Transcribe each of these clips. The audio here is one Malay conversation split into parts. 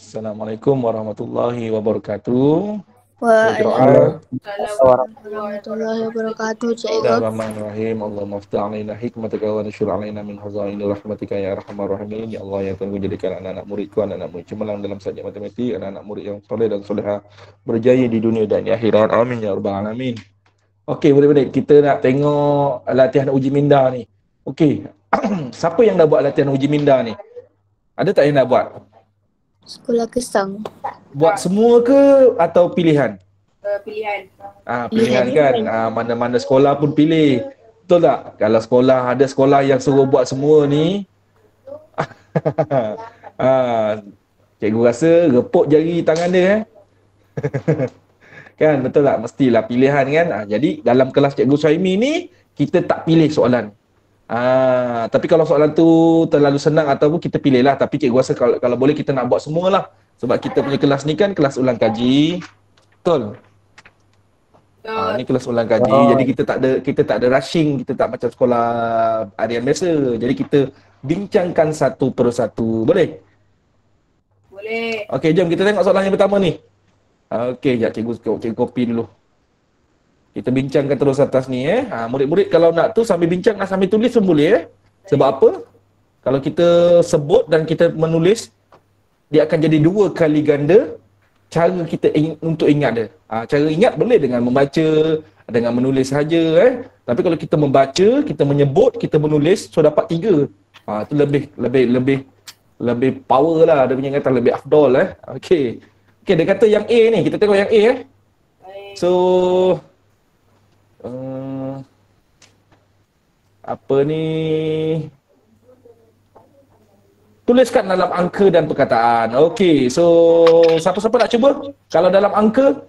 Assalamualaikum warahmatullahi wabarakatuh. Berdoa. Waalaikumsalam warahmatullahi wabarakatuh, Cikgu. Bismillahirrahmanirrahim. Allahumma aftah alaina hikmataka wa nashur alaina min hazaini rahmatika ya arhamar rahimin. Ya Allah, ya Tuhan, jadikan anak-anak muridku, anak-anak murid cemerlang dalam subjek matematik, anak-anak murid yang soleh dan soleha berjaya di dunia dan di akhirat. Amin ya rabbal alamin. Okey, murid-murid, kita nak tengok latihan uji minda ni. Okey. Siapa yang dah buat latihan uji minda ni? Ada tak yang dah buat? Sekolah Kesang. Buat semua ke atau pilihan? Pilihan. Pilihan kan. Mana-mana sekolah pun pilih. Betul tak? Kalau sekolah, ada sekolah yang suruh buat semua ni. Cikgu rasa repuk jari tangan dia. Kan, betul tak? Mestilah pilihan kan. Jadi dalam kelas Cikgu Suhaimi ni, kita tak pilih soalan. Tapi kalau soalan tu terlalu senang ataupun kita pilih lah. Tapi cikgu rasa kalau boleh kita nak buat semualah. Sebab kita punya kelas ni kan kelas ulang kaji. Betul? Ni kelas ulang kaji. Jadi kita tak ada rushing. Kita tak macam sekolah harian biasa. Jadi kita bincangkan satu persatu. Boleh? Boleh. Okey, jom kita tengok soalan yang pertama ni. Okey, sekejap cikgu copy dulu. Kita bincangkan terus atas ni murid-murid kalau nak tu sambil bincang sambil tulis pun boleh Sebab apa? Kalau kita sebut dan kita menulis, dia akan jadi 2 kali ganda cara kita untuk ingat dia. Cara ingat boleh dengan membaca, dengan menulis saja Tapi kalau kita membaca, kita menyebut, kita menulis, so dapat 3. Tu lebih power lah, dia punya kata lebih afdol Okey. Okey, dia kata yang A ni, kita tengok yang A So apa ni? Tuliskan dalam angka dan perkataan. Okey, so siapa-siapa nak cuba? Kalau dalam angka,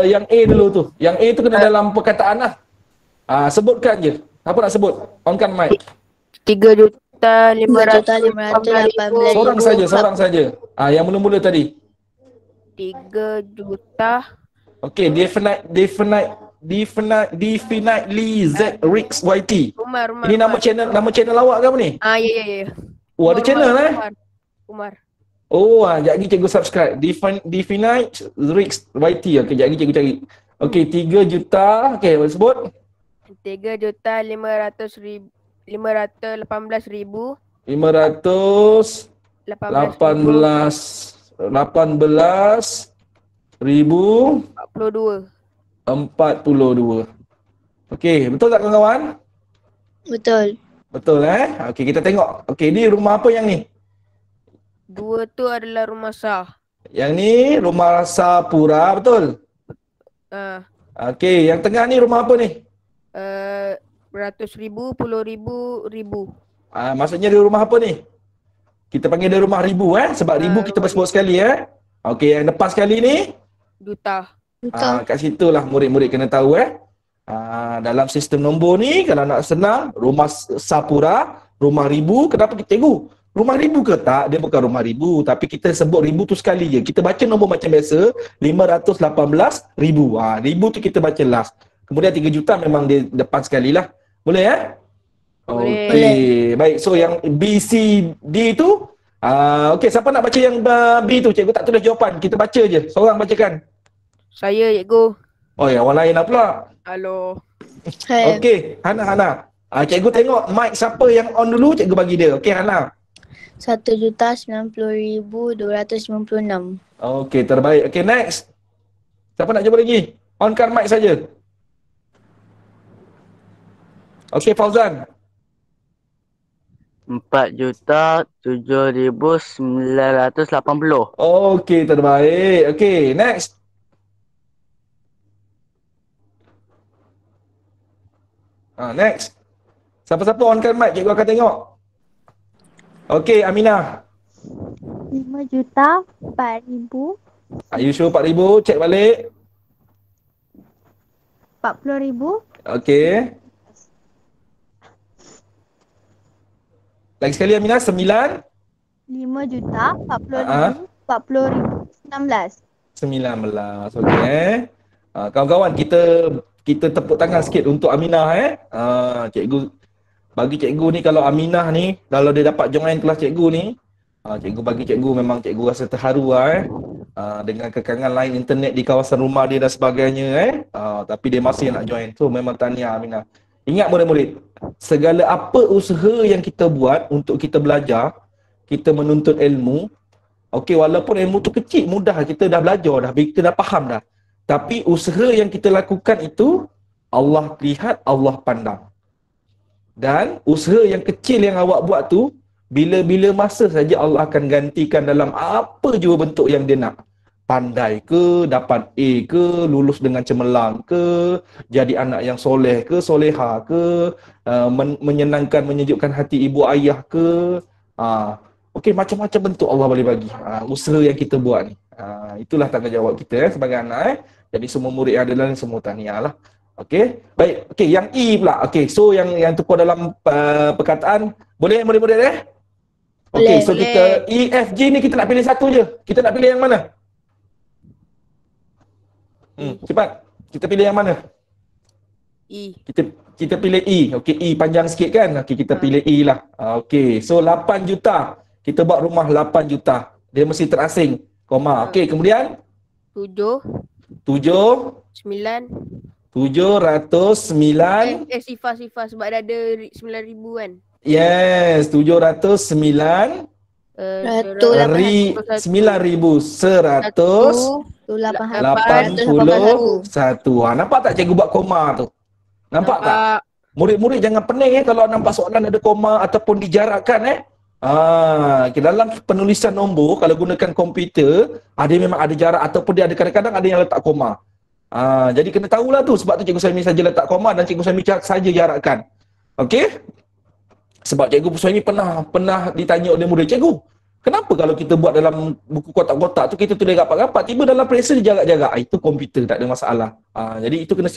yang A dulu tu. Yang A tu kena dalam perkataan lah. Sebutkan je. Apa nak sebut? Onkan mic. 3.518.000. Seorang saja. Yang mula-mula tadi. 3 juta. Okey, definitely Z Rix YT. Umar. Ini nama channel awak ke apa ni? Ya. Oh, ada channel Umar. Oh, sekejap lagi cikgu subscribe. Definite Rix YT. Okey, sekejap lagi cikgu cari. Okey, 3 juta. Okey, sebut. 3.518.000. 42. Okey, betul tak kawan-kawan? Betul. Betul Okey, kita tengok. Okey, ni rumah apa yang ni? 2 tu adalah rumah sah. Yang ni rumah Sapura, betul? Okey, yang tengah ni rumah apa ni? Beratus ribu, puluh ribu, ribu. Maksudnya dia rumah apa ni? Kita panggil dia rumah ribu sebab ribu kita sebut sekali Okey, yang lepas sekali ni? Juta. Kat situlah murid-murid kena tahu dalam sistem nombor ni kalau nak senang, rumah Sapura, rumah ribu, kenapa kita cikgu? Rumah ribu ke tak? Dia bukan rumah ribu, tapi kita sebut ribu tu sekali je. Kita baca nombor macam biasa, 518,000. Ribu tu kita baca last. Kemudian 3 juta memang dia depan sekali lah. Boleh Boleh. Okey, baik. So yang B, C, D tu okey, siapa nak baca yang B tu? Cikgu tak tulis jawapan, kita baca je. Seorang bacakan. Saya, cikgu. Oh ya, orang lain lah pula. Halo. Hai. Okey, Hana. Cikgu tengok mic siapa yang on dulu, cikgu bagi dia. Okey, Hana. 1,90,256. Okey, terbaik. Okey, next. Siapa nak cuba lagi? Onkan mic saja. Okey, Fauzan. 4.7.980. Okey, terbaik. Okey, next. Next. Siapa-siapa onkan mic, cikgu akan tengok. Okey, Aminah. 5.4.000. You show 4,000, cek balik. 40.000. Okey. Lagi sekali Aminah, 9. 5.40.000. 40.016. 19. Okey. Kawan-kawan, kita tepuk tangan sikit untuk Aminah cikgu bagi cikgu ni, kalau Aminah ni kalau dia dapat join kelas cikgu ni, Cikgu bagi cikgu memang cikgu rasa terharu dengan kekangan lain internet di kawasan rumah dia dan sebagainya tapi dia masih nak join. So memang tahniah Aminah. Ingat murid-murid, segala apa usaha yang kita buat untuk kita belajar, kita menuntut ilmu, okey, walaupun ilmu tu kecil, mudah, kita dah belajar dah, kita dah faham dah. Tapi usaha yang kita lakukan itu Allah lihat, Allah pandang. Dan usaha yang kecil yang awak buat tu, bila-bila masa saja Allah akan gantikan dalam apa jua bentuk yang dia nak. Pandai ke, dapat A ke, lulus dengan cemerlang ke, jadi anak yang soleh ke, soleha ke, menyenangkan, menyejukkan hati ibu ayah ke. Okey, macam-macam bentuk Allah boleh bagi. Usaha yang kita buat ni. Itulah tanggungjawab kita sebagai anak. Jadi semua murid yang ada dalam ni semua tahniah lah. Okey, baik. Okey, yang E pula. Okey, so yang tukar dalam perkataan, boleh murid-murid Okey, so Boleh. kita E, F, G ni kita nak pilih satu je. Kita nak pilih yang mana? Cepat. Kita pilih yang mana? E. Kita pilih E. Okey, E panjang sikit kan? Okey, kita pilih E lah. Okey, so 8 juta. Kita buat rumah 8 juta. Dia mesti terasing. Koma. Okey, kemudian 7, 7 9. 709. Sifar sebab dah ada 9,000 kan. Yes, 709 Ratus. 9,181. Nampak tak cikgu buat koma tu? Nampak tak? Murid-murid jangan pening kalau nampak soalan ada koma ataupun dijarakkan dalam penulisan nombor kalau gunakan komputer, dia memang ada jarak ataupun dia ada kadang-kadang ada yang letak koma. Jadi kena tahulah tu, sebab tu Cikgu Suhaimi saja letak koma dan Cikgu Suhaimi saja jarakkan. Okey? Sebab Cikgu Suhaimi pernah ditanya oleh murid, cikgu, kenapa kalau kita buat dalam buku kotak-kotak tu kita tulis rapat-rapat, tiba dalam periksa dia jarak-jarak? Itu komputer, tak ada masalah. Jadi itu kena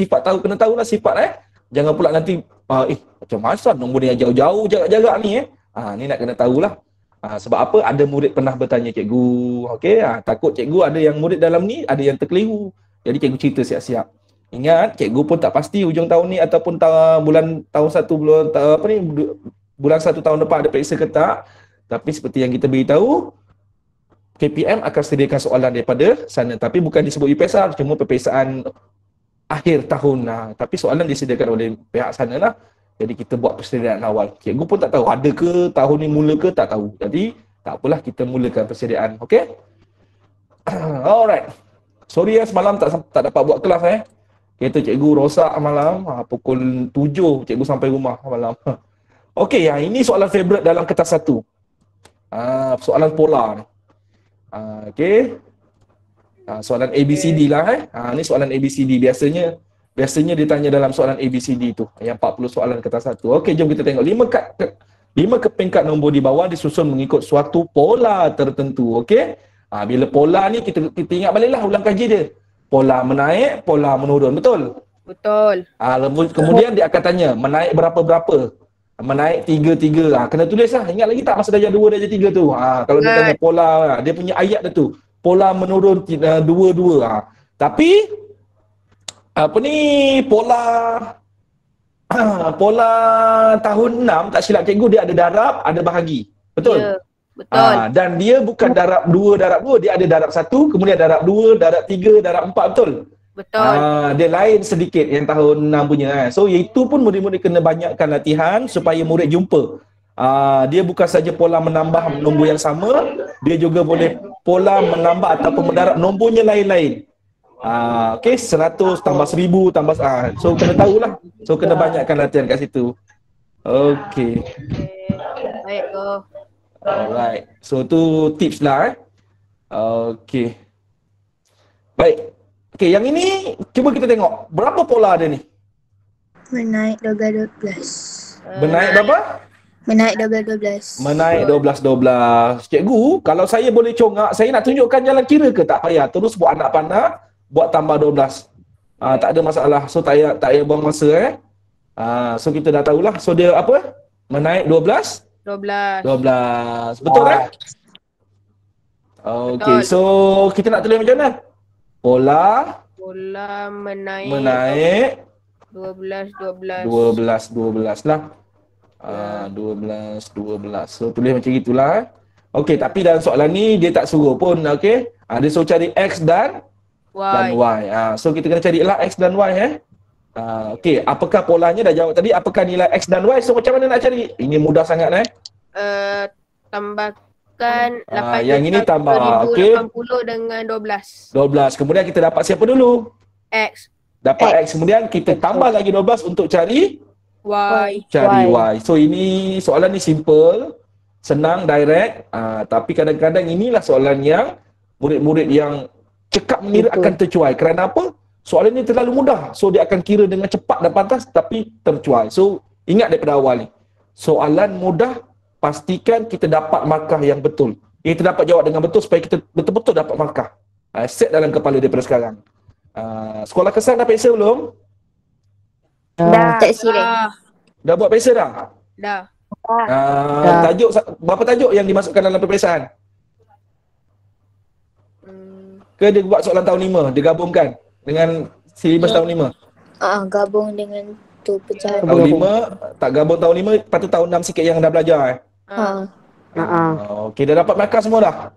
tahulah sifat Jangan pula nanti macam masa nombor ni jauh-jauh jarak-jarak ni ni nak kena tahulah. Sebab apa? Ada murid pernah bertanya cikgu, okey, takut cikgu ada yang murid dalam ni ada yang terkeliru. Jadi cikgu cerita siap-siap. Ingat, cikgu pun tak pasti hujung tahun ni ataupun bulan 1 tahun depan ada periksa ke tak. Tapi seperti yang kita beritahu, KPM akan sediakan soalan daripada sana. Tapi bukan disebut UPSR, cuma peperiksaan akhir tahun. Tapi soalan disediakan oleh pihak sana lah. Jadi kita buat persediaan awal. Cikgu pun tak tahu ada ke tahun ni mula ke, tak tahu. Jadi tak apalah, kita mulakan persediaan. Okay? Alright. Sorry semalam tak dapat buat kelas Kereta cikgu rosak malam. Pukul 7 cikgu sampai rumah malam. Okey, yang ini soalan favorite dalam kertas 1. Soalan pola ni. Okey. Soalan ABCD lah Ni soalan ABCD biasanya ditanya dalam soalan ABCD tu. Yang 40 soalan kertas 1. Okey, jom kita tengok 5 kepingkat nombor di bawah disusun mengikut suatu pola tertentu. Okey. Bila pola ni kita ingat baliklah, ulang kaji dia. Pola menaik, pola menurun, betul? Betul. Kemudian dia akan tanya menaik berapa-berapa. Menaik 3. Kena tulis lah. Ingat lagi tak masa darjah 2, darjah 3 tu? Kalau dia tanya pola, dia punya ayat dia tu. Pola menurun 2. Tapi pola tahun 6 tak silap cikgu, dia ada darab, ada bahagi. Betul? Ya, betul. Dan dia bukan darab 2, dia ada darab 1, kemudian darab 2, darab 3, darab 4, betul? Betul. Dia lain sedikit yang tahun 6 punya. So itu pun murid-murid kena banyakkan latihan supaya murid jumpa. Dia bukan saja pola menambah nombor yang sama, dia juga boleh pola menambah ataupun mendarab nombornya lain-lain. Okey, 100 tambah 1000 tambah so kena tahulah. So kena banyakkan latihan kat situ. Okey. Baik go. Alright. So tu tips lah Okey. Baik. Okey, yang ini cuba kita tengok berapa pola dia ni? Menaik 12. Menaik berapa? Menaik 12. Menaik 12. Cikgu, kalau saya boleh congak, saya nak tunjukkan jalan kira ke? Tak payah. Terus buat anak panah, buat tambah 12. Tak ada masalah. So tak payah buang masa so kita dah tahulah. So dia apa? Menaik 12. 12. Betul Okey, so kita nak tulis macam mana? Pola menaik 12 lah. 12. So tulis macam gitulah. Okey, tapi dalam soalan ni dia tak suruh pun, okey. Dia suruh cari X dan Y. Y. So kita kena cari lah X dan Y okey, apakah polanya dah jawab tadi, apakah nilai X dan Y? So macam mana nak cari? Ini mudah sangat Tambahkan 8 yang ini tambah, okey. 80 dengan 12. 12. Kemudian kita dapat siapa dulu? X. Dapat X. Kemudian kita tambah lagi 12 untuk cari Y. So ini soalan ni simple, senang, direct. Tapi kadang-kadang inilah soalan yang murid-murid yang cekap mengira akan tercuai. Kerana apa? Soalan ni terlalu mudah. So dia akan kira dengan cepat dan pantas tapi tercuai. So ingat daripada awal ni. Soalan mudah, pastikan kita dapat markah yang betul. Kita dapat jawab dengan betul supaya kita betul-betul dapat markah. Set dalam kepala daripada sekarang. Sekolah kesan dah peksa belum? Tak silap. Dah buat peksa dah? Dah. Tajuk, berapa tajuk yang dimasukkan dalam peperiksaan? Ke dia buat soalan tahun 5, dia gabungkan dengan silibus tahun 5? Gabung dengan tu pecahan. Tahun 5, tak gabung tahun 5, lepas tu tahun 6 sikit yang dah belajar Okey, dah dapat markah semua dah?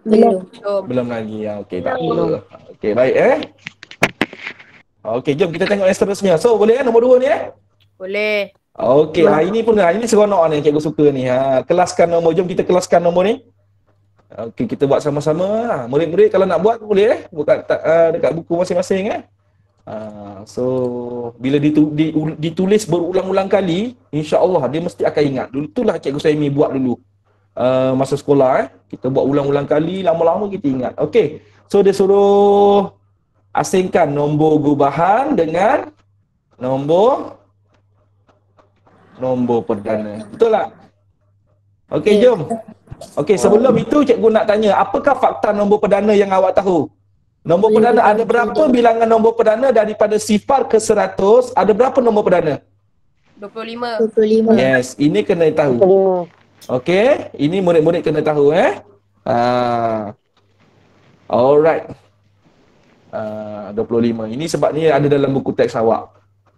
Belum. Belum lagi. Okey, tak apa. Okey, baik Okey, jom kita tengok yang seterusnya. So, boleh nombor 2 ni Boleh. Okey, ini pun ini seronok ni cikgu suka ni. Kelaskan nombor, jom kita kelaskan nombor ni. Okey, kita buat sama-sama. Murid-murid kalau nak buat boleh buka dekat buku masing-masing So bila ditulis berulang-ulang kali, insya-Allah dia mesti akan ingat. Dulu itulah cikgu Saimi buat dulu. Masa sekolah kita buat ulang-ulang kali, lama-lama kita ingat. Okey. So dia suruh asingkan nombor gubahan dengan nombor perdana. Betul tak? Okey, jom. Okey, sebelum itu cikgu nak tanya, apakah fakta nombor perdana yang awak tahu? Nombor perdana ada berapa bilangan nombor perdana daripada 0 ke 100? Ada berapa nombor perdana? 25. 25. Yes, ini kena tahu. Okey, ini murid-murid kena tahu Alright. 25. Ini sebab ni ada dalam buku teks awak.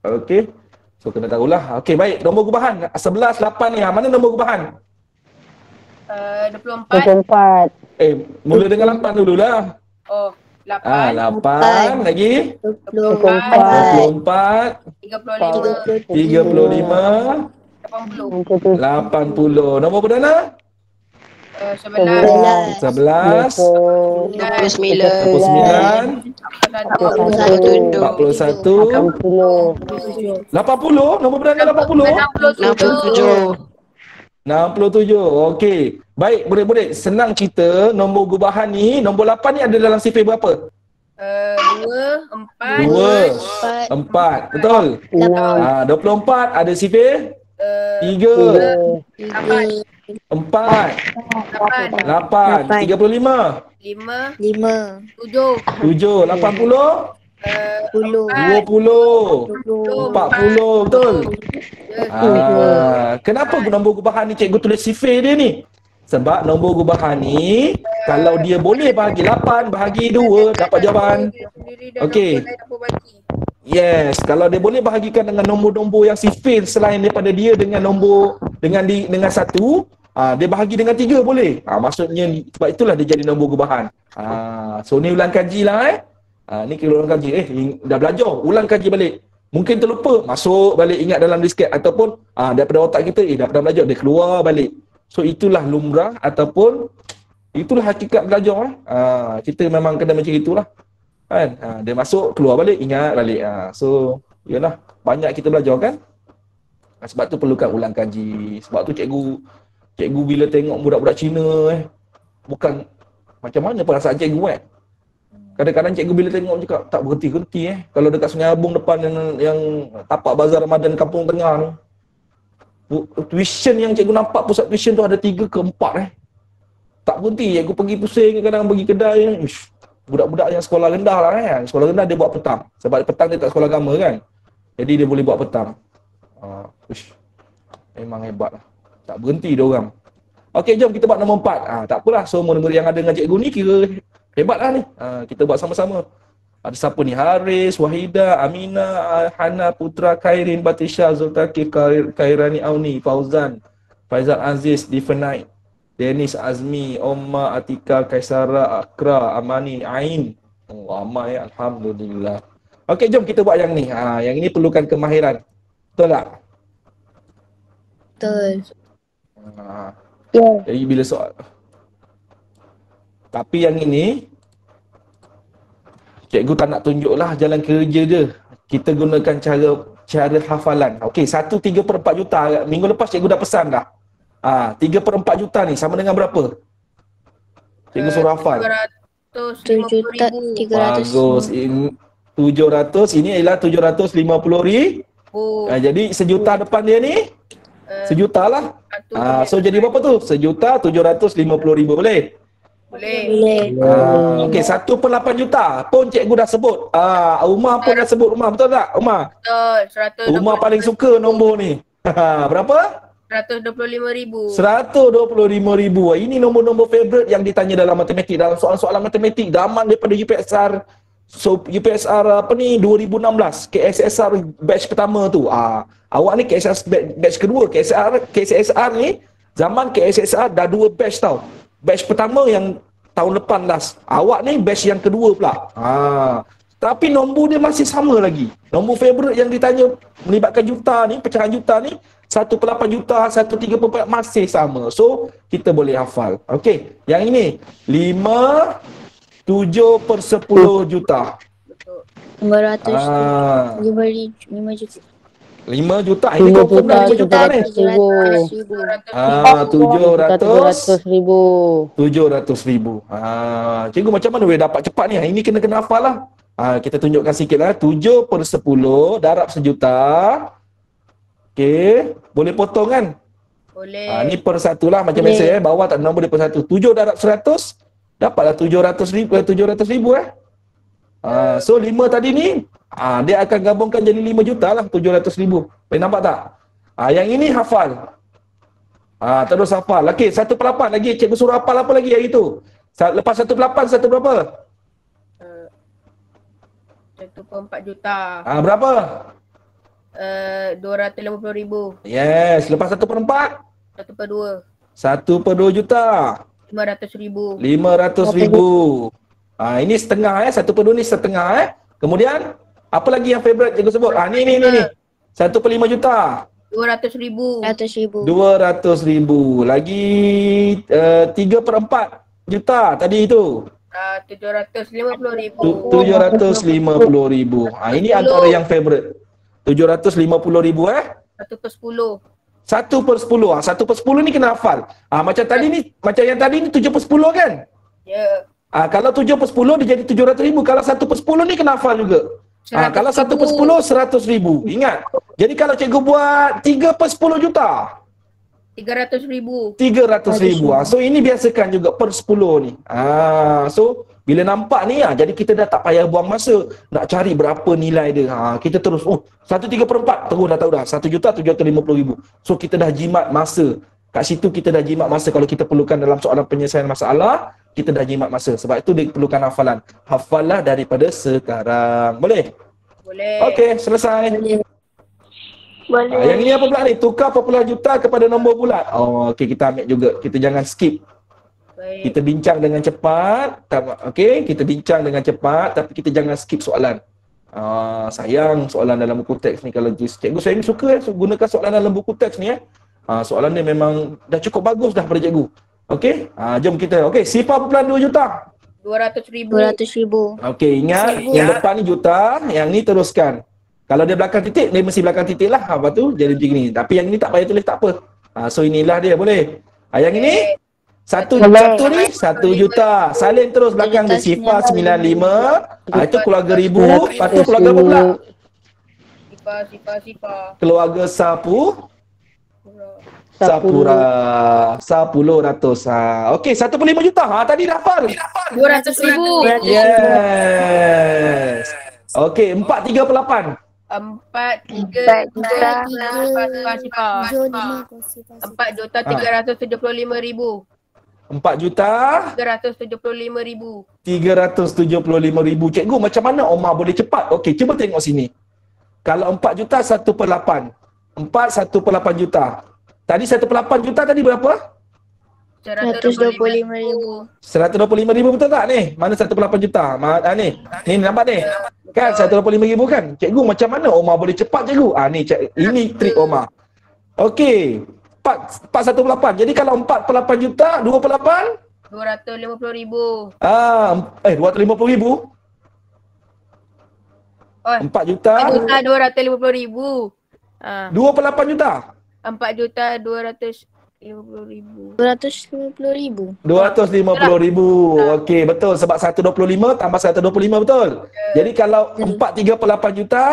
Okey. So kena tahulah. Okey, baik. Nombor gubahan 11 8 ni. Mana nombor gubahan? 24. Mula dengan 8 dululah. 8. 8 lagi 24. 24 35. 35 80. 80. Nombor perdana? 11. 11 29. 41 80. Nombor perdana 80. 67. Okey. Baik, murid-murid, senang cerita nombor gubahan ni, nombor 8 ni ada dalam sifir berapa? 2, 4. 4. Betul? 24 ada sifir 3, 4, 8, 35, 5. 5. 7. 7, 80, 20, 40. Betul? Kenapa nombor gubahan ni cikgu tulis sifir dia ni? Sebab nombor gubahan ni kalau dia boleh bahagi 8, bahagi 2 dapat jawapan. Okey. Yes, kalau dia boleh bahagikan dengan nombor-nombor yang sifir selain daripada dia dengan nombor dengan 1, dia bahagi dengan 3 boleh. Maksudnya sebab itulah dia jadi nombor gubahan. So ni ulang kaji lah ni kita ulang kaji. Dah belajar, ulang kaji balik. Mungkin terlupa, masuk balik ingat dalam disket ataupun daripada otak kita dah pernah belajar, dia keluar balik. So itulah lumrah ataupun itulah hakikat belajar kita memang kena macam itulah. Kan? Dia masuk, keluar balik, ingat balik. So yalah, banyak kita belajar kan. Sebab tu perlukan ulang kaji. Sebab tu cikgu bila tengok budak-budak Cina bukan macam mana perasaan cikgu kadang-kadang cikgu bila tengok cakap tak berhenti-henti kalau dekat Sungai Abung depan yang tapak bazar Ramadan Kampung Tengah ni, tuition yang cikgu nampak, pusat tuition tu ada 3 ke 4 tak berhenti. Cikgu pergi pusing, kadang pergi kedai. Budak-budak yang sekolah rendah lah sekolah rendah dia buat petang sebab petang dia tak sekolah agama kan, jadi dia boleh buat petang. Memang hebat lah, tak berhenti dia orang. Okey, jom kita buat nombor 4. Tak apalah, so murid-murid yang ada dengan cikgu ni kira hebat lah ni. Kita buat sama-sama. Ada siapa ni? Haris, Wahida, Aminah, Hana, Putra, Khairin, Batisha, Zultaqi, Khairani Auni, Fauzan, Faizal Aziz, Difanite, Dennis Azmi, Omma, Atika, Kaisara, Akra, Amani, Ain. Oh, ramai ya. Alhamdulillah. Okey, jom kita buat yang ni. Yang ini perlukan kemahiran. Betul tak? Betul. Jadi bila soal. Tapi yang ini, cikgu tak nak tunjuklah jalan kerja dia. Kita gunakan cara hafalan. Okey, 1/3/4 juta. Minggu lepas cikgu dah pesan dah. 3/4 juta ni sama dengan berapa? Cikgu suruh hafal. 7,300,000. Bagus. 700, ini ialah 750,000. Jadi sejuta depan dia ni sejuta lah. So jadi berapa tu? 1,750,000 boleh? Boleh. Okey, 1/8 juta pun cikgu dah sebut. Umar pun dah sebut. Umar betul tak? Umar? Betul. Umar paling suka nombor ni. Berapa? 125,000. 125,000. Ini nombor-nombor favorite yang ditanya dalam matematik, dalam soalan-soalan matematik zaman daripada UPSR. So UPSR apa ni 2016, KSSR batch pertama tu. Awak ni KSSR batch kedua. KSSR ni zaman KSSR dah 2 batch tau. Batch pertama yang tahun lepas last. Awak ni batch yang kedua pula. Tapi nombor dia masih sama lagi. Nombor favorite yang ditanya melibatkan juta ni, pecahan juta ni 1/8 juta, 1/3/4 masih sama. So, kita boleh hafal. Okey, yang ini 7/10 juta. 500. 5 juta. 5 juta. Ini kau pernah 5 juta ni? 700,000. Cikgu macam mana boleh dapat cepat ni? Ini kena hafal lah. Kita tunjukkan sikit lah. 7/10 darab sejuta. Okey, boleh potong kan? Boleh. Ni per satu lah macam biasa bawah tak nombor dia per satu. 7 darab 100 dapatlah 700,000 . So 5 tadi ni dia akan gabungkan jadi 5 juta lah 700,000. Boleh nampak tak? Yang ini hafal. Terus hafal. Okey, 1/8 lagi cikgu suruh hafal apa lagi hari tu? Lepas 1/8 satu berapa? 1/4 juta. Berapa? 250,000. Yes, lepas 1/4 1/2. 1/2 juta. 500,000. 500,000. Ini setengah 1/2 ni setengah Kemudian apa lagi yang favorite cikgu sebut? Ni. 1/5 juta. 200,000. 200,000. Lagi 3/4 juta tadi itu. 750,000. 750,000. Ini antara yang favorite. 750,000 1/10. 1/10. 1/10 ni kena hafal. Macam tadi ni, macam yang tadi ni 7/10 kan? Ya. Kalau 7/10 dia jadi 700,000. Kalau 1/10 ni kena hafal juga. Kalau 1/10 100,000. Ingat. Jadi kalau cikgu buat 3/10 juta. 300,000. 300,000. So ini biasakan juga per 10 ni. So bila nampak ni jadi kita dah tak payah buang masa nak cari berapa nilai dia. Kita terus 1/3/4 terus dah tahu dah 1,750,000. So kita dah jimat masa. Kat situ kita dah jimat masa kalau kita perlukan dalam soalan penyelesaian masalah, kita dah jimat masa. Sebab itu dia perlukan hafalan. Hafallah daripada sekarang. Boleh? Boleh. Okey, selesai. Boleh. Yang ini apa pula ni? Tukar popular juta kepada nombor bulat. Okey, kita ambil juga. Kita jangan skip. Baik. Kita bincang dengan cepat. Okey, kita bincang dengan cepat tapi kita jangan skip soalan. Sayang soalan dalam buku teks ni kalau cikgu saya ni suka gunakan soalan dalam buku teks ni soalan ni memang dah cukup bagus dah pada cikgu. Okey, jom kita. Okey, sifar popular 2 juta. 200,000. 200,000. Okey, ingat yang depan ni juta, yang ni teruskan. Kalau dia belakang titik, dia mesti belakang titik lah. Apa tu? Jadi macam ni. Tapi yang ni tak payah tulis, tak apa. So inilah dia, boleh. Yang ini satu ni 1 juta. Salin terus belakang dia. Sifar 95. Itu keluarga ribu. Lepas tu keluarga apa pula? Sifar. Keluarga Sapura. 10 ratus. Okey, 1/5 juta. Tadi dah hafal. 200,000. Yes. Okey, 4/3/8. 4,375,000. 4,375,000. 375,000. Cikgu, macam mana Omar boleh cepat? Okey, cuba tengok sini. Kalau 4 juta 1/8. 4 1/8 juta. Tadi 1/8 juta tadi berapa? 125,000. 125,000 betul tak ni? Mana 18 juta? Ni. Ni nampak ni. Kan 125,000 kan? Cikgu macam mana Omar boleh cepat cikgu? Ni ini trik Omar. Okey. 418. Jadi kalau 48 juta, 28? 250,000. 250,000? Oh, 4 juta? 4,250,000. 28 juta? 4,250,000. 250,000. 250,000. Okey, betul. Sebab 125 tambah 125 betul. Jadi kalau 438 juta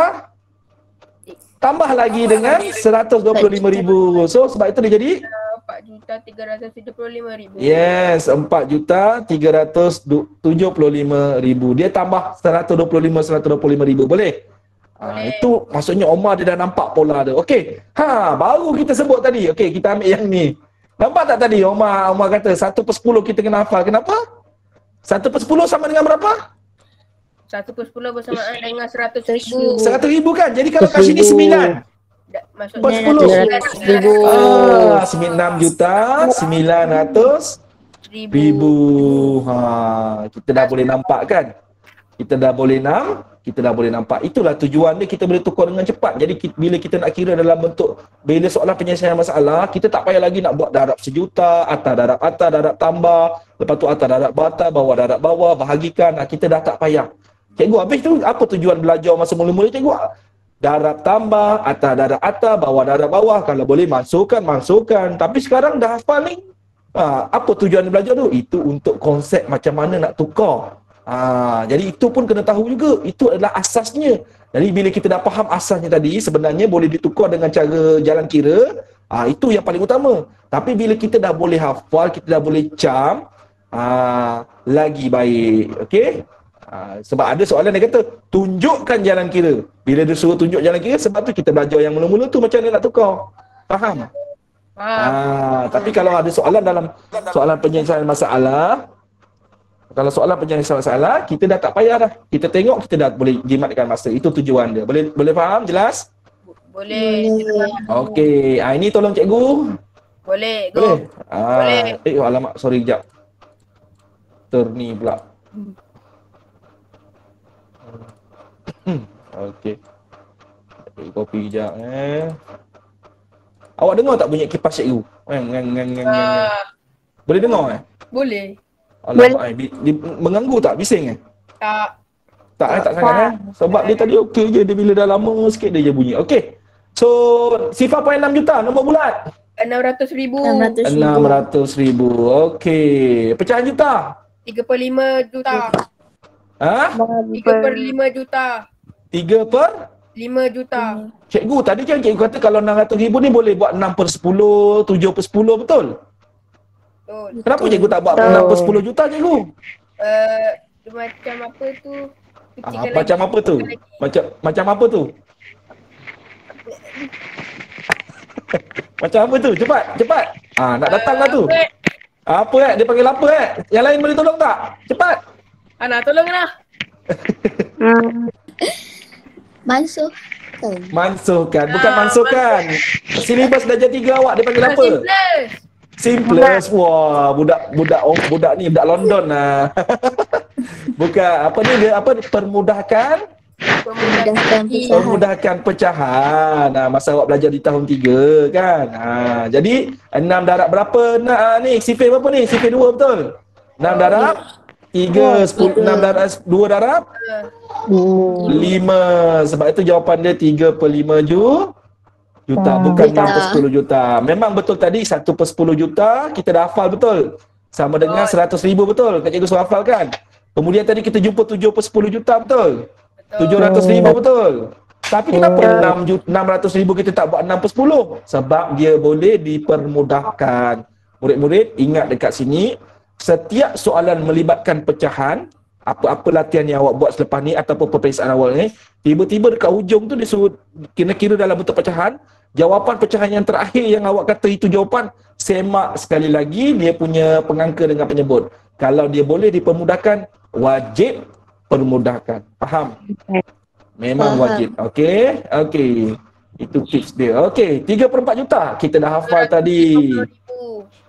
tambah lagi dengan 125,000. So sebab itu dia jadi 4,375,000. yes, 4,375,000. Dia tambah 125,000. Boleh? Itu maksudnya Omar dia dah nampak pola dia. Okey. Baru kita sebut tadi. Okey, kita ambil yang ni. Nampak tak tadi Omar kata 1/10 kita kena hafal. Kenapa? 1/10 sama dengan berapa? 1/10 bersamaan dengan 100,000. 100,000 kan? Jadi kalau kat sini 9. Maksudnya 10. 6 juta 900,000. Kita dah boleh nampak kan? Kita dah boleh nampak. Itulah tujuan dia, kita boleh tukar dengan cepat. Jadi bila kita nak kira dalam bentuk bila soalan penyelesaian masalah, kita tak payah lagi nak buat darab sejuta, darab tambah, lepas tu darab bawah darab bawah, bahagikan. Kita dah tak payah. Cikgu, habis tu apa tujuan belajar masa mula-mula cikgu? Darab tambah, darab bawah darab bawah. Kalau boleh masukkan. Tapi sekarang dah hafal ni. Apa tujuan belajar tu? Itu untuk konsep macam mana nak tukar. Jadi itu pun kena tahu juga. Itu adalah asasnya. Jadi bila kita dah faham asasnya tadi, sebenarnya boleh ditukar dengan cara jalan kira. Itu yang paling utama. Tapi bila kita dah boleh hafal, kita dah boleh cam, lagi baik. Okey? Sebab ada soalan dia kata tunjukkan jalan kira. Bila dia suruh tunjuk jalan kira, sebab tu kita belajar yang mula-mula tu macam mana nak tukar. Faham? Tapi kalau ada soalan dalam soalan penyelesaian masalah, kalau soalan penyelesaian masalah, kita dah tak payah dah. Kita tengok, kita dah boleh jimatkan masa. Itu tujuan dia. Boleh faham? Jelas? Boleh. Okey. Ini tolong cikgu. Boleh. Go. Boleh. Alamak. Sorry, kejap. Ni pula. Okey. Kopi kejap. Awak dengar tak bunyi kipas cikgu? Boleh dengar? Boleh. Alamak, mengganggu tak? Bising Tak. Tak sangat sebab dia tadi okey je, dia bila dah lama sikit dia je bunyi. Okey. So, sifar 6 juta nombor bulat. 600,000. 600,000. Okey. Pecahan juta. 3/5 juta. 3/5 juta. 3/5 juta. Cikgu, tadi kan cikgu kata kalau 600,000 ni boleh buat 6/10, 7/10, betul? Kenapa cikgu tak buat 6/10 juta cikgu? Macam apa tu? Macam apa tu? Macam apa tu? Macam apa tu? Cepat. Nak datang lah tu. Apa dia panggil apa Yang lain boleh tolong tak? Cepat. Nak tolong lah. Mansuhkan. Bukan mansuhkan. Silibus darjah 3 awak dia panggil apa? Simplest. Wah, budak ni budak London lah. Bukan apa ni dia permudahkan pecahan. Masa awak belajar di tahun 3 kan. Jadi 6 darab berapa ni? Sifir berapa ni? Sifir 2 betul? 6 darab 3, 10, 6 darab 2 darab 5. Sebab itu jawapan dia 3/5 juta, bukan 6/10 juta. Memang betul tadi 1/10 juta kita dah hafal betul. Sama dengan 100,000 betul. Kak cikgu suruh hafal kan. Kemudian tadi kita jumpa 7/10 juta betul. 700,000 betul. Tapi kenapa 600,000 kita tak buat 6/10? Sebab dia boleh dipermudahkan. Murid-murid ingat dekat sini, setiap soalan melibatkan pecahan, apa-apa latihan yang awak buat selepas ni ataupun peperiksaan awal ni, tiba-tiba dekat hujung tu dia suruh kira dalam bentuk pecahan. Jawapan pecahan yang terakhir yang awak kata itu jawapan, semak sekali lagi dia punya pengangka dengan penyebut. Kalau dia boleh dipermudahkan, wajib permudahkan. Faham? Memang wajib. Okey. Itu tips dia. Okey, 3/4 juta. Kita dah hafal tadi.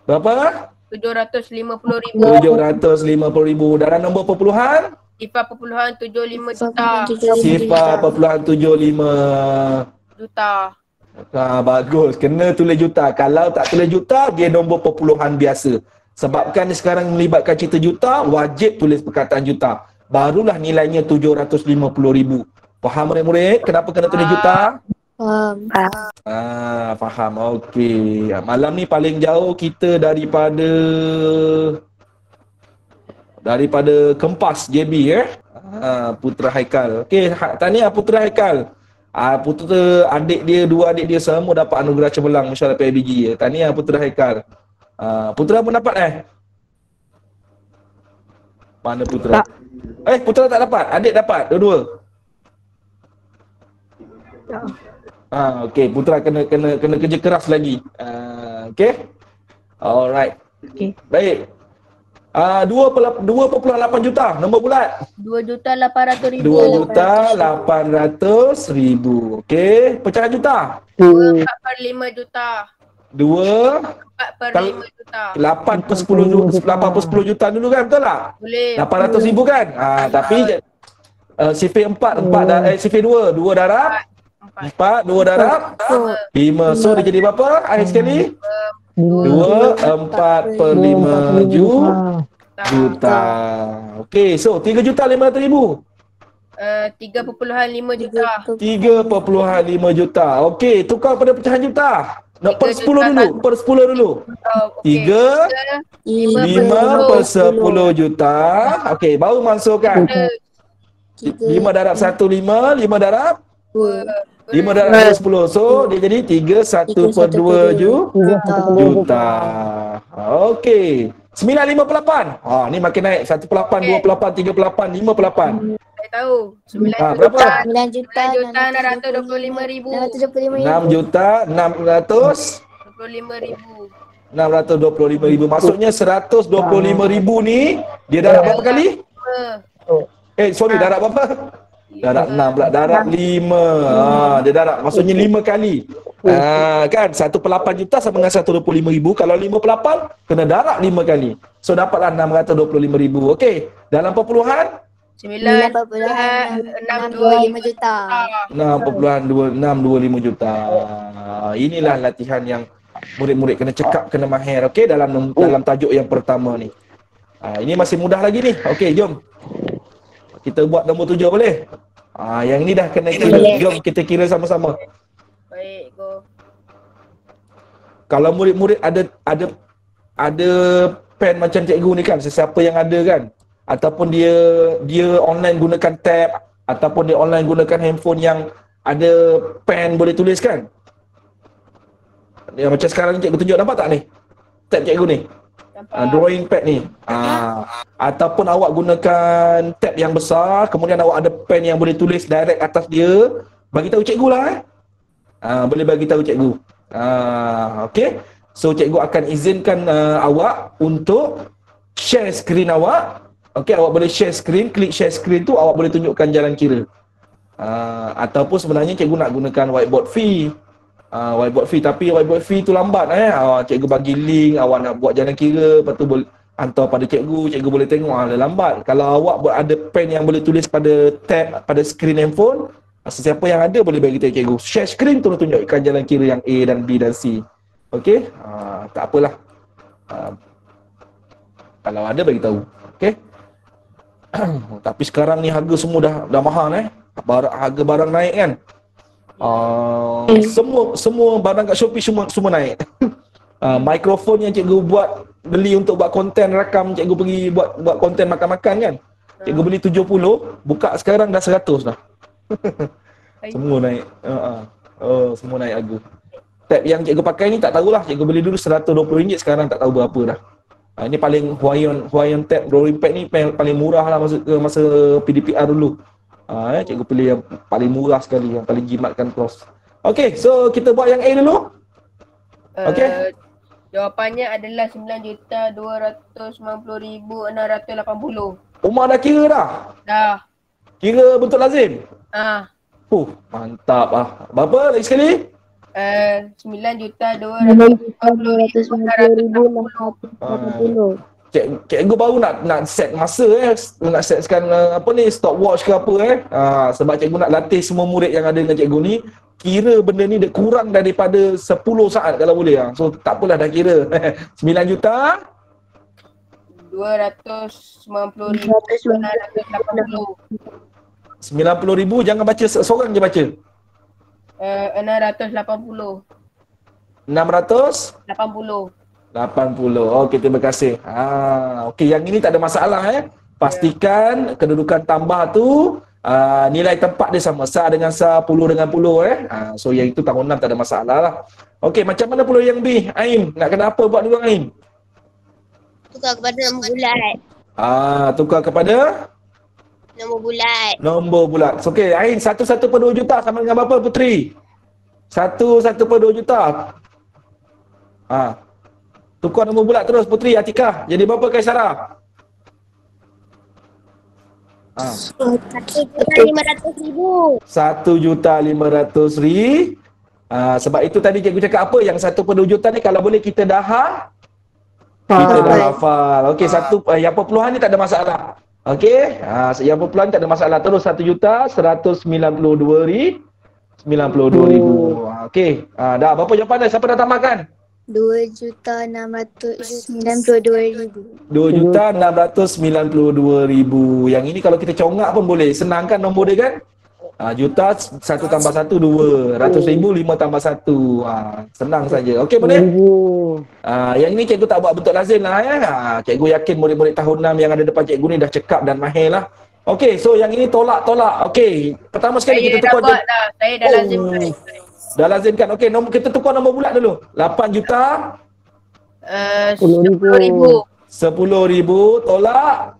Berapa? 750,000. 750,000. Dalam nombor perpuluhan? Sifar perpuluhan 75 juta. Sifar perpuluhan 75 Juta. bagus. Kena tulis juta. Kalau tak tulis juta, dia nombor perpuluhan biasa. Sebabkan ni sekarang melibatkan cerita juta, wajib tulis perkataan juta. Barulah nilainya 750,000. Faham murid-murid? Kenapa kena tulis juta? Faham. Faham. Okey. Malam ni paling jauh kita daripada Kempas JB Putra Haikal. Okey, tahniah Putra Haikal. Putra adik dia, dua adik dia semua dapat anugerah cemerlang mesyuarat PIBG. Tahniah Putra Haikal. Putra pun dapat Mana Putra? Putra tak dapat, adik dapat dua-dua. Okey, Putra kena kerja keras lagi. Okey. Alright. Okey. Baik. 2.8 juta nombor bulat. 2,800,000. 2,800,000. Okey, pecahan juta. 4/5 juta. 4/5 juta. 8 per 10 juta dulu kan, betul tak? Boleh. 800,000 kan? Tapi sifir 4 sifir 2 darab 4, 2 darab 5. So dia jadi berapa akhir sekali? 2, 4 per 5 juta. Okey, so 3,500,000. 3,5 juta. 3.5 juta. Okey, tukar pada pecahan juta. Nak per 10 dulu, per 10 dulu. 3, 5 per 10 juta. Okey, baru masukkan 5 darab 1, 5, 5 darab 5 darab 10. So dia jadi 3,1/2 juta. Okey. 958. Ni makin naik. 1/8, 2/8, 3/8, 5/8. Saya tahu. 9 berapa? 9,625,000. 6,625,000. 625,000. Maksudnya 125,000 ni dia darab berapa kali? Darab berapa? Darab 6 pula. Darab 5. Dia darab. Maksudnya 5 kali. Kan 1/8 juta sama dengan 125,000. Kalau 5/8 kena darab 5 kali. So dapatlah 625,000. Okey. Dalam perpuluhan 9,625 juta. 6.625 juta. Inilah latihan yang murid-murid kena cekap, kena mahir. Okey, dalam tajuk yang pertama ni. Ini masih mudah lagi ni. Okey, jom. Kita buat nombor 7 boleh? Yang ni dah kena kira. Jom kita kira sama-sama. Baik, go. Kalau murid-murid ada pen macam cikgu ni kan, sesiapa yang ada kan, ataupun dia online gunakan tab, ataupun dia online gunakan handphone yang ada pen boleh tulis kan. Macam sekarang cikgu tunjuk, nampak tak ni? Tab cikgu ni. Drawing pad ni. Ataupun awak gunakan tab yang besar, kemudian awak ada pen yang boleh tulis direct atas dia, bagi tahu cikgu lah. Boleh bagi tahu cikgu. Okey. So cikgu akan izinkan awak untuk share skrin awak. Okey, awak boleh share skrin, klik share skrin tu awak boleh tunjukkan jalan kira. Ataupun sebenarnya cikgu nak gunakan whiteboard fee. Tapi whiteboard fee tu lambat cikgu bagi link, awak nak buat jalan kira, lepas tu boleh hantar pada cikgu boleh tengok, dia lambat. Kalau awak ada pen yang boleh tulis pada tab, pada skrin handphone, sesiapa yang ada boleh bagi tahu cikgu. Share skrin tu tunjukkan jalan kira yang A dan B dan C. Okey? Tak apalah. Kalau ada bagi tahu. Okey? Tapi sekarang ni harga semua dah mahal harga barang naik kan. Semua barang kat Shopee semua naik. Mikrofon yang cikgu beli untuk buat konten rakam, cikgu pergi buat konten makan-makan kan. Cikgu beli 70, buka sekarang dah 100 dah. Semua naik. Semua naik harga. Tab yang cikgu pakai ni tak tahulah, cikgu beli dulu RM120, sekarang tak tahu berapa dah. Ini paling Huayon tab drawing pad ni paling murah lah masa PDPR dulu. Cikgu pilih yang paling murah sekali, yang paling jimatkan kos. Okey, so kita buat yang A dulu. Okey. Jawapannya adalah 9,290,680. Umar dah kira dah? Dah. Kira bentuk lazim? Ah. Mantap ah. Berapa lagi sekali? RM9,250,880. Cikgu baru nak set masa nak setkan apa ni, stopwatch ke apa sebab cikgu nak latih semua murid yang ada dengan cikgu ni. Kira benda ni dia kurang daripada 10 saat kalau boleh so tak apalah dah kira. 9,290,980. 90,000 jangan baca seorang je baca. 680. 680. Okey, terima kasih. Okey, yang ini tak ada masalah Pastikan kedudukan tambah tu nilai tempat dia sama, sa dengan sa, puluh dengan puluh so yang itu tahun 6 tak ada masalah lah. Okey, macam mana pula yang B? Ain, nak kena apa buat dulu Ain? Tukar kepada nombor bulat. Tukar kepada Nombor bulat. nombor bulat. Okey, Ain, 1 per 2 juta sama dengan berapa Putri? 1 per 2 juta. Tukar nombor bulat terus Putri, Atikah. Jadi berapa Kaisara? 1,500,000. 1,500,000. Sebab itu tadi cikgu cakap apa? Yang 1 per 2 juta ni kalau boleh kita dah hafal. Okey, yang perpuluhan ni tak ada masalah. Okey, yang perpuluhan tak ada masalah. Terus 1,92,000. Okey, dah berapa jawapan dah? Siapa dah tambahkan? 2,692,000. 2,692,000. Yang ini kalau kita congak pun boleh. Senang kan nombor dia kan? Juta, 1 tambah 1, 2. 100,000, 5 tambah 1. Senang saja. Okey, boleh? Yang ini cikgu tak buat bentuk lazim lah Cikgu yakin murid-murid tahun 6 yang ada depan cikgu ni dah cekap dan mahir lah. Okey, so yang ini tolak. Okey, pertama sekali kita tukar. Saya dah lazimkan. Dah lazimkan. Okey, kita tukar nombor bulat dulu. 8 juta 10,000. 10,000 tolak.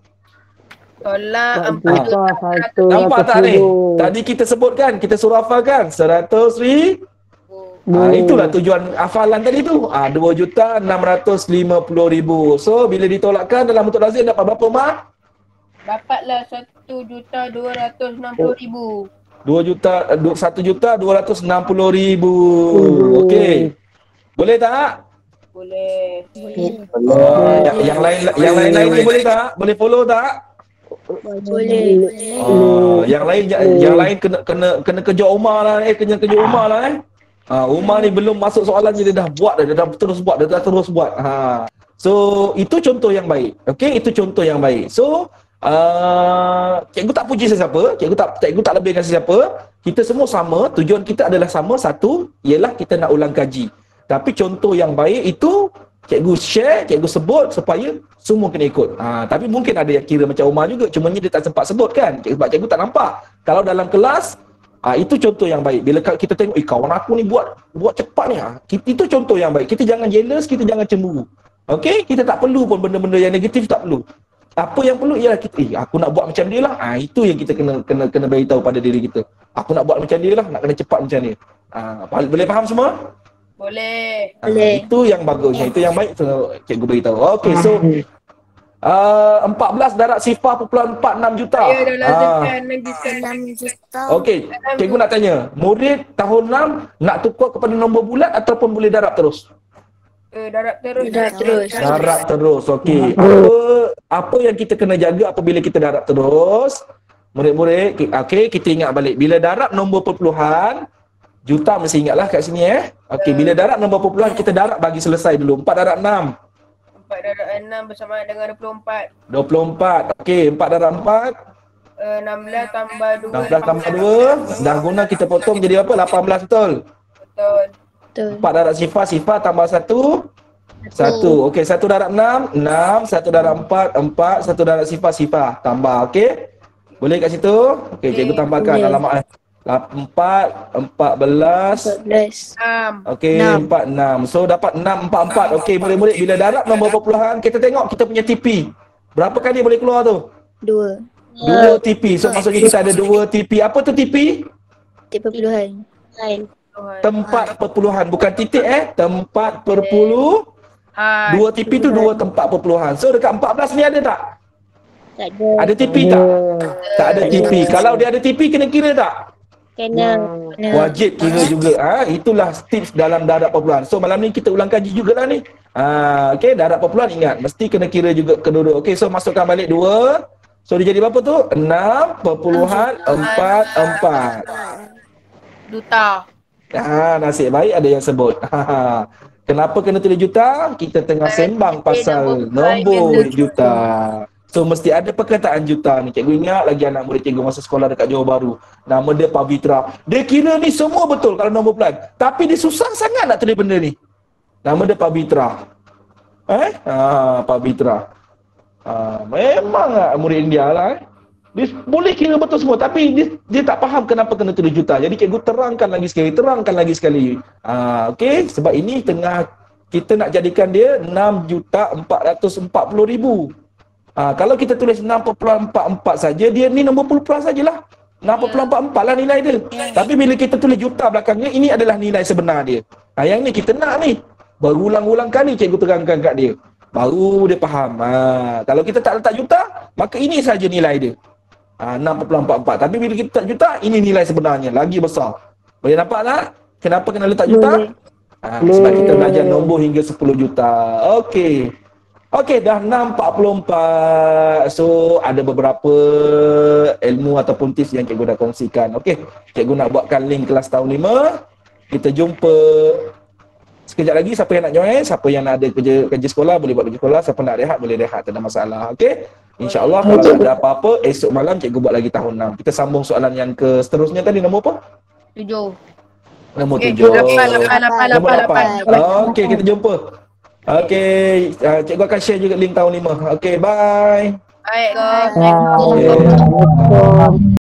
Nampak tak ni? Tadi kita sebutkan, kita suruh hafalkan 100,000. Itulah tujuan hafalan tadi tu. 2,650,000. So bila ditolakkan dalam bentuk lazim dapat berapa mak? Dapatlah 1,260,000. 1,260,000. Okey. Boleh tak? Boleh. Yang lain ni boleh tak? Boleh follow tak? Boleh. Yang lain kena kejar Umar lah kejar Umar lah Umar ni belum masuk soalan je dia dah buat dia dah terus buat. So itu contoh yang baik. Okey, itu contoh yang baik. So cikgu tak puji sesiapa, cikgu tak lebihkan sesiapa. Kita semua sama, tujuan kita adalah sama. Satu ialah kita nak ulang kaji. Tapi contoh yang baik itu cikgu share, cikgu sebut supaya semua kena ikut. Tapi mungkin ada yang kira macam Umar juga, cuma dia tak sempat sebut kan. Sebab cikgu tak nampak. Kalau dalam kelas itu contoh yang baik. Bila kita tengok kawan aku ni buat cepat ni, itu contoh yang baik. Kita jangan jealous, kita jangan cemburu. Okey, kita tak perlu pun benda-benda yang negatif, tak perlu. Apa yang perlu ialah kita, aku nak buat macam dia lah. Itu yang kita kena beritahu pada diri kita. Aku nak buat macam dia lah, nak kena cepat macam dia. Boleh faham semua? Boleh. Itu yang bagusnya, itu yang baik cikgu beritahu. Okey, so 14 darat sifar 0.46 juta. Saya dah lazimkan lagi 6 juta. Okey, cikgu nak tanya, murid tahun 6 nak tukar kepada nombor bulat ataupun boleh darab terus? Darab terus. Darab terus. Okey. Apa yang kita kena jaga apabila kita darab terus? Murid-murid, okey, kita ingat balik. Bila darab nombor perpuluhan, juta mesti ingatlah kat sini Okey, bila darab nombor perpuluhan kita darab bagi selesai dulu. 4 darab 6. 4 darab 6 bersama dengan 24. 24. Okey, 4 darab 4. 16 tambah 2. 16 tambah 2. Dah guna kita potong jadi apa? 18 betul? Betul. 4 darab sifar tambah 1. 1. Okey, 1 darab 6. 6. 1 darab 4. 4. 1 darab sifar. Tambah, okey? Boleh kat situ? Okey, cikgu tambahkan alamat 4, 14. 6. Okey, 4, 6. So dapat 6, 4, 4. Okey, murid-murid bila darab nombor perpuluhan, kita tengok kita punya TP. Berapa kali boleh keluar tu? 2. 2 TP. So maksudnya kita ada 2 TP. Apa tu TP? Titik perpuluhan. Tempat perpuluhan, bukan titik tempat perpuluhan. 2 TP tu 2 tempat perpuluhan. So dekat 14 ni ada tak? Tak ada. Ada TP tak? Tak ada TP. Kalau dia ada TP kena kira tak? Kena. Wajib kira juga. Itulah tips dalam darab perpuluhan. So malam ni kita ulang kaji jugalah ni. Okey, darab perpuluhan ingat mesti kena kira juga kedua-dua. Okey, so masukkan balik 2. So dia jadi berapa tu? 6.44. Duta. Nasib baik ada yang sebut. Kenapa kena 3 juta? Kita tengah sembang pasal nombor juta. So mesti ada perkataan juta ni. Cikgu ingat lagi anak murid cikgu masa sekolah dekat Johor Bahru. Nama dia Pavitra. Dia kira ni semua betul kalau nombor pelan. Tapi dia susah sangat nak tulis benda ni. Nama dia Pavitra. Pavitra. Memang murid India lah. Dia boleh kira betul semua. Tapi dia tak faham kenapa kena 3 juta. Jadi cikgu terangkan lagi sekali. Okey. Sebab ini tengah kita nak jadikan dia 6,440,000. Kalau kita tulis 6.44 saja, dia ni nombor puluh sajalah. 6.44 lah nilai dia. Tapi bila kita tulis juta belakangnya, ini adalah nilai sebenar dia. Yang ni kita nak ni. Berulang-ulang kali cikgu terangkan kat dia. Baru dia faham. Kalau kita tak letak juta, maka ini saja nilai dia. 6.44. Tapi bila kita letak juta, ini nilai sebenarnya. Lagi besar. Boleh nampak tak? Kenapa kena letak juta? Sebab kita belajar nombor hingga 10 juta. Okey. Okey, dah 6.44. So, ada beberapa ilmu ataupun tips yang cikgu dah kongsikan. Okey, cikgu nak buatkan link kelas tahun 5. Kita jumpa sekejap lagi. Siapa yang nak join, siapa yang ada kerja sekolah, boleh buat kerja sekolah. Siapa nak rehat, boleh rehat. Tak ada masalah. Okey, InsyaAllah kalau ada apa-apa, esok malam cikgu buat lagi tahun 6. Kita sambung soalan yang ke seterusnya tadi. Nombor apa? 7. Nombor 7. 8. Nombor 8. Okey, kita jumpa. Okey, cikgu akan share juga link tahun 5. Okey, bye. Baik, guys. Okay.